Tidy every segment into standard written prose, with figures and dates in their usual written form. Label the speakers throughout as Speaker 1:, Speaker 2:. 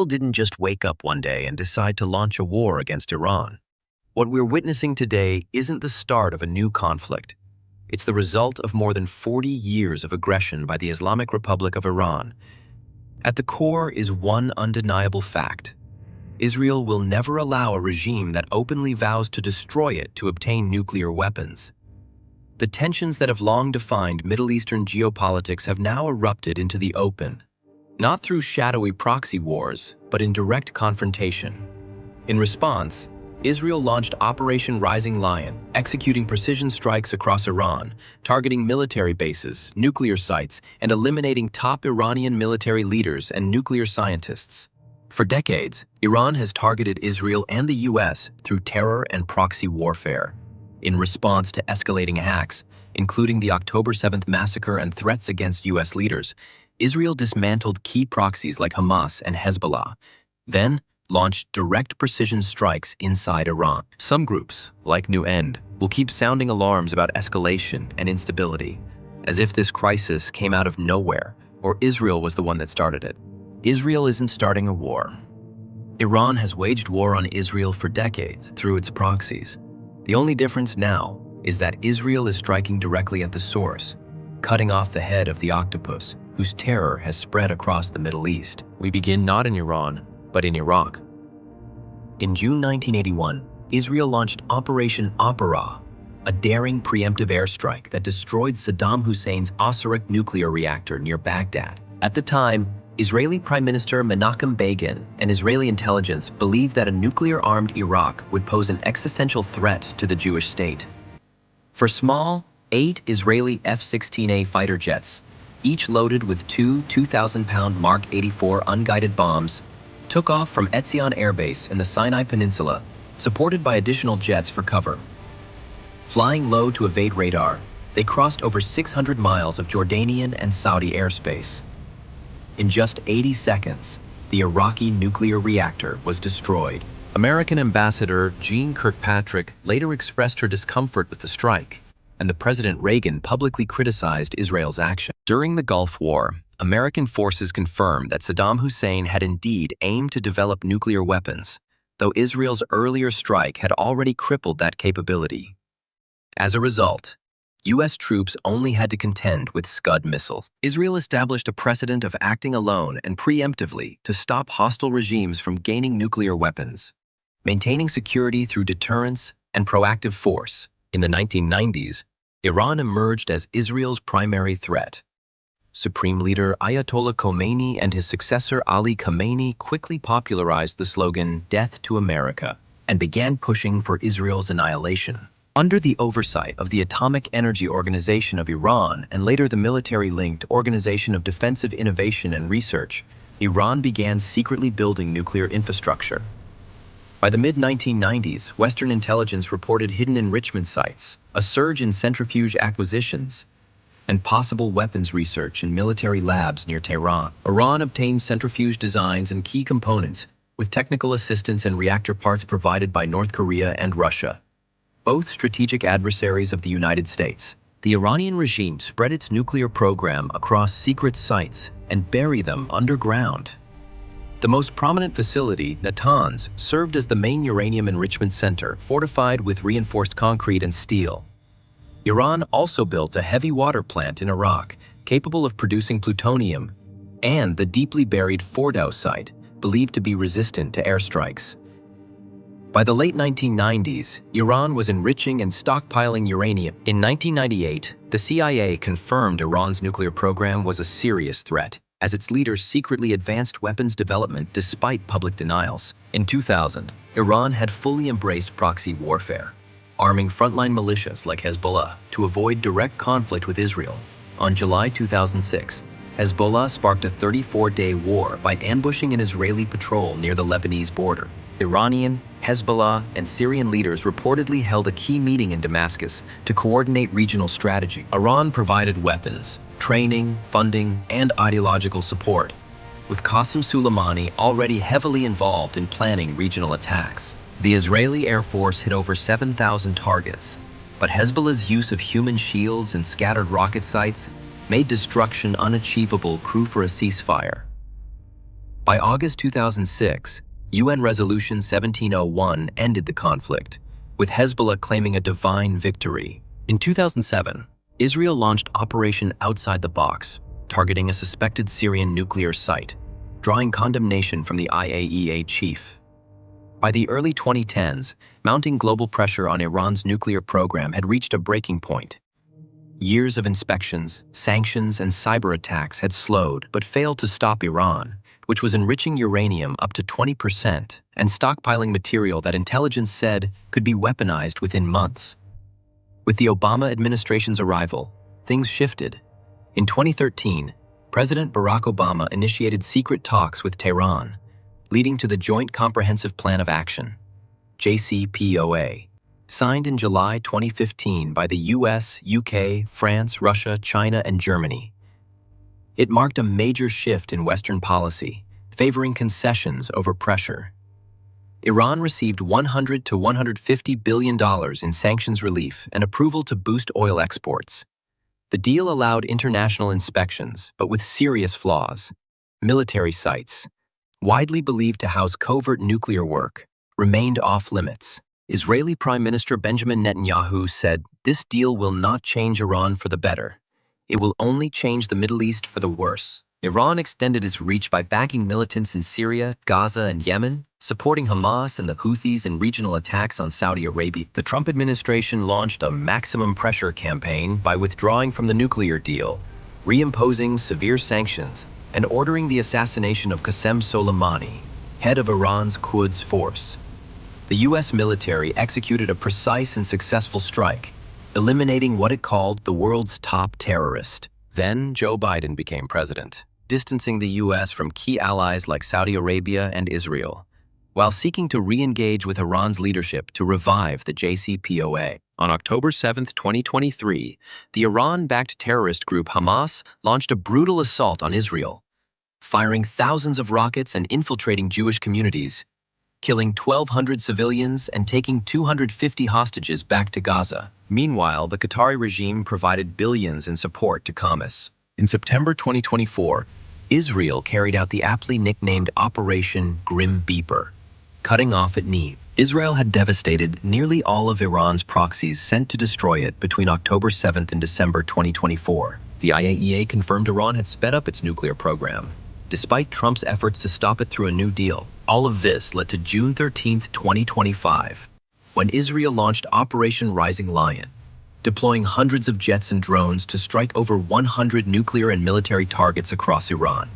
Speaker 1: didn't just wake up one day and decide to launch a war against Iran. What we're witnessing today isn't the start of a new conflict. It's the result of more than 40 years of aggression by the Islamic Republic of Iran. At the core is one undeniable fact. Israel will never allow a regime that openly vows to destroy it to obtain nuclear weapons. The tensions that have long defined Middle Eastern geopolitics have now erupted into the open, not through shadowy proxy wars, but in direct confrontation. In response, Israel launched Operation Rising Lion, executing precision strikes across Iran, targeting military bases, nuclear sites, and eliminating top Iranian military leaders and nuclear scientists. For decades, Iran has targeted Israel and the US through terror and proxy warfare. In response to escalating acts, including the October 7th massacre and threats against US leaders, Israel dismantled key proxies like Hamas and Hezbollah, then launched direct precision strikes inside Iran. Some groups, like New End, will keep sounding alarms about escalation and instability, as if this crisis came out of nowhere or Israel was the one that started it. Israel isn't starting a war. Iran has waged war on Israel for decades through its proxies. The only difference now is that Israel is striking directly at the source, cutting off the head of the octopus, whose terror has spread across the Middle East. We begin not in Iran, but in Iraq. In June 1981, Israel launched Operation Opera, a daring preemptive airstrike that destroyed Saddam Hussein's Osirak nuclear reactor near Baghdad. At the time, Israeli Prime Minister Menachem Begin and Israeli intelligence believed that a nuclear-armed Iraq would pose an existential threat to the Jewish state. For small, 8 Israeli F-16A fighter jets, each loaded with two 2,000-pound Mark 84 unguided bombs, took off from Etzion Air Base in the Sinai Peninsula, supported by additional jets for cover. Flying low to evade radar, they crossed over 600 miles of Jordanian and Saudi airspace. In just 80 seconds, the Iraqi nuclear reactor was destroyed. American Ambassador Jean Kirkpatrick later expressed her discomfort with the strike, and the President Reagan publicly criticized Israel's action. During the Gulf War, American forces confirmed that Saddam Hussein had indeed aimed to develop nuclear weapons, though Israel's earlier strike had already crippled that capability. As a result, U.S. troops only had to contend with Scud missiles. Israel established a precedent of acting alone and preemptively to stop hostile regimes from gaining nuclear weapons, maintaining security through deterrence and proactive force. In the 1990s, Iran emerged as Israel's primary threat. Supreme Leader Ayatollah Khomeini and his successor Ali Khamenei quickly popularized the slogan "Death to America" and began pushing for Israel's annihilation. Under the oversight of the Atomic Energy Organization of Iran and later the military-linked Organization of Defensive Innovation and Research, Iran began secretly building nuclear infrastructure. By the mid-1990s, Western intelligence reported hidden enrichment sites, a surge in centrifuge acquisitions, and possible weapons research in military labs near Tehran. Iran obtained centrifuge designs and key components, with technical assistance and reactor parts provided by North Korea and Russia, both strategic adversaries of the United States. The Iranian regime spread its nuclear program across secret sites and buried them underground. The most prominent facility, Natanz, served as the main uranium enrichment center, fortified with reinforced concrete and steel. Iran also built a heavy water plant in Iraq, capable of producing plutonium, and the deeply buried Fordow site, believed to be resistant to airstrikes. By the late 1990s, Iran was enriching and stockpiling uranium. In 1998, the CIA confirmed Iran's nuclear program was a serious threat, as its leaders secretly advanced weapons development despite public denials. In 2000, Iran had fully embraced proxy warfare, arming frontline militias like Hezbollah to avoid direct conflict with Israel. On July 2006, Hezbollah sparked a 34-day war by ambushing an Israeli patrol near the Lebanese border. Iranian, Hezbollah, and Syrian leaders reportedly held a key meeting in Damascus to coordinate regional strategy. Iran provided weapons, training, funding, and ideological support, with Qasem Soleimani already heavily involved in planning regional attacks. The Israeli Air Force hit over 7,000 targets, but Hezbollah's use of human shields and scattered rocket sites made destruction unachievable, crew for a ceasefire. By August 2006, UN Resolution 1701 ended the conflict, with Hezbollah claiming a divine victory. In 2007, Israel launched Operation Outside the Box, targeting a suspected Syrian nuclear site, drawing condemnation from the IAEA chief. By the early 2010s, mounting global pressure on Iran's nuclear program had reached a breaking point. Years of inspections, sanctions, and cyber attacks had slowed but failed to stop Iran, which was enriching uranium up to 20% and stockpiling material that intelligence said could be weaponized within months. With the Obama administration's arrival, things shifted. In 2013, President Barack Obama initiated secret talks with Tehran, leading to the Joint Comprehensive Plan of Action, JCPOA, signed in July 2015 by the US, UK, France, Russia, China, and Germany. It marked a major shift in Western policy, favoring concessions over pressure. Iran received $100 to $150 billion in sanctions relief and approval to boost oil exports. The deal allowed international inspections, but with serious flaws. Military sites, widely believed to house covert nuclear work, remained off-limits. Israeli Prime Minister Benjamin Netanyahu said, "This deal will not change Iran for the better. It will only change the Middle East for the worse." Iran extended its reach by backing militants in Syria, Gaza, and Yemen, supporting Hamas and the Houthis in regional attacks on Saudi Arabia. The Trump administration launched a maximum pressure campaign by withdrawing from the nuclear deal, reimposing severe sanctions, and ordering the assassination of Qasem Soleimani, head of Iran's Quds Force. The U.S. military executed a precise and successful strike, eliminating what it called the world's top terrorist. Then Joe Biden became president, distancing the U.S. from key allies like Saudi Arabia and Israel, while seeking to re-engage with Iran's leadership to revive the JCPOA. On October 7, 2023, the Iran-backed terrorist group Hamas launched a brutal assault on Israel, firing thousands of rockets and infiltrating Jewish communities, killing 1,200 civilians and taking 250 hostages back to Gaza. Meanwhile, the Qatari regime provided billions in support to Hamas. In September 2024, Israel carried out the aptly nicknamed Operation Grim Beeper, cutting off at Neve. Israel had devastated nearly all of Iran's proxies sent to destroy it between October 7th and December 2024. The IAEA confirmed Iran had sped up its nuclear program, despite Trump's efforts to stop it through a new deal. All of this led to June 13, 2025, when Israel launched Operation Rising Lion, deploying hundreds of jets and drones to strike over 100 nuclear and military targets across Iran.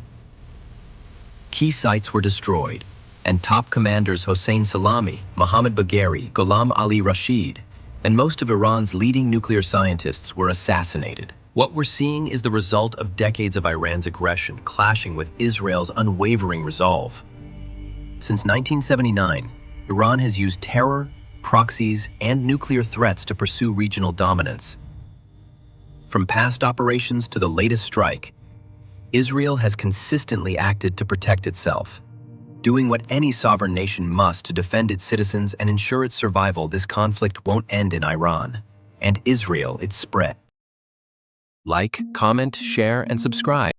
Speaker 1: Key sites were destroyed, and top commanders Hossein Salami, Mohammad Bagheri, Ghulam Ali Rashid, and most of Iran's leading nuclear scientists were assassinated. What we're seeing is the result of decades of Iran's aggression clashing with Israel's unwavering resolve. Since 1979, Iran has used terror, proxies, and nuclear threats to pursue regional dominance. From past operations to the latest strike, Israel has consistently acted to protect itself, doing what any sovereign nation must to defend its citizens and ensure its survival. This conflict won't end in Iran, and Israel its spread. Like, comment, share, and subscribe.